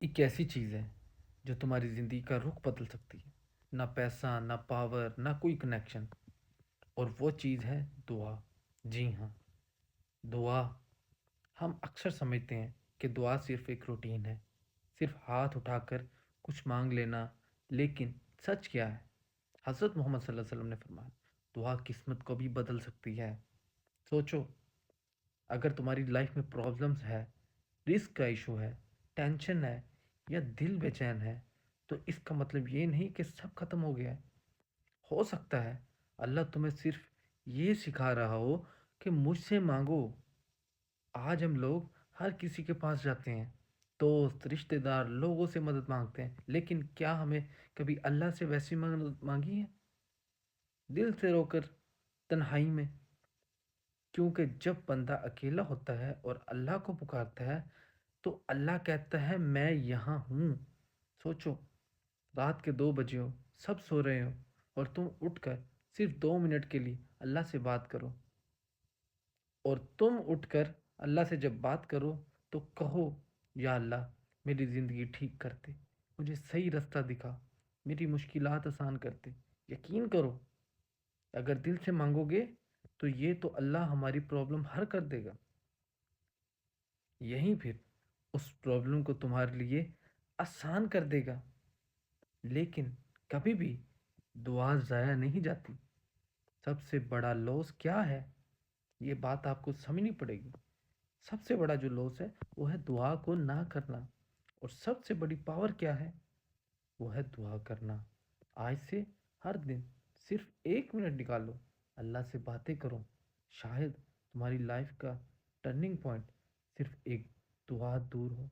ایک ایسی چیز ہے جو تمہاری زندگی کا رخ بدل سکتی ہے، نہ پیسہ، نہ پاور، نہ کوئی کنیکشن، اور وہ چیز ہے دعا۔ جی ہاں، دعا۔ ہم اکثر سمجھتے ہیں کہ دعا صرف ایک روٹین ہے، صرف ہاتھ اٹھا کر کچھ مانگ لینا، لیکن سچ کیا ہے؟ حضرت محمد صلی اللہ علیہ وسلم نے فرمایا، دعا قسمت کو بھی بدل سکتی ہے۔ سوچو، اگر تمہاری لائف میں پرابلمز ہے، رسک کا ایشو ہے، ٹینشن ہے، یا دل بے چین ہے، تو اس کا مطلب یہ نہیں کہ سب ختم ہو گیا ہے۔ ہو سکتا ہے اللہ تمہیں صرف یہ سکھا رہا ہو کہ مجھ سے مانگو۔ آج ہم لوگ ہر کسی کے پاس جاتے ہیں، دوست، رشتہ دار، لوگوں سے مدد مانگتے ہیں، لیکن کیا ہمیں کبھی اللہ سے ویسی مدد مانگی ہے؟ دل سے رو کر، تنہائی میں؟ کیونکہ جب بندہ اکیلا ہوتا ہے اور اللہ کو پکارتا ہے تو اللہ کہتا ہے میں یہاں ہوں۔ سوچو، رات کے 2 بجے ہو، سب سو رہے ہو، اور تم اٹھ کر صرف 2 منٹ کے لیے اللہ سے بات کرو، اور تم اٹھ کر اللہ سے جب بات کرو تو کہو، یا اللہ، میری زندگی ٹھیک کرتے، مجھے صحیح رستہ دکھا، میری مشکلات آسان کرتے۔ یقین کرو، اگر دل سے مانگو گے تو یہ تو اللہ ہماری پرابلم حل کر دے گا، یہیں پھر اس پرابلم کو تمہارے لیے آسان کر دے گا۔ لیکن کبھی بھی دعا ضائع نہیں جاتی۔ سب سے بڑا لوس کیا ہے؟ یہ بات آپ کو سمجھنی پڑے گی۔ سب سے بڑا جو لوس ہے وہ ہے دعا کو نہ کرنا، اور سب سے بڑی پاور کیا ہے؟ وہ ہے دعا کرنا۔ آج سے ہر دن صرف 1 منٹ نکالو، اللہ سے باتیں کرو۔ شاید تمہاری لائف کا ٹرننگ پوائنٹ صرف ایک دعا دور ہو۔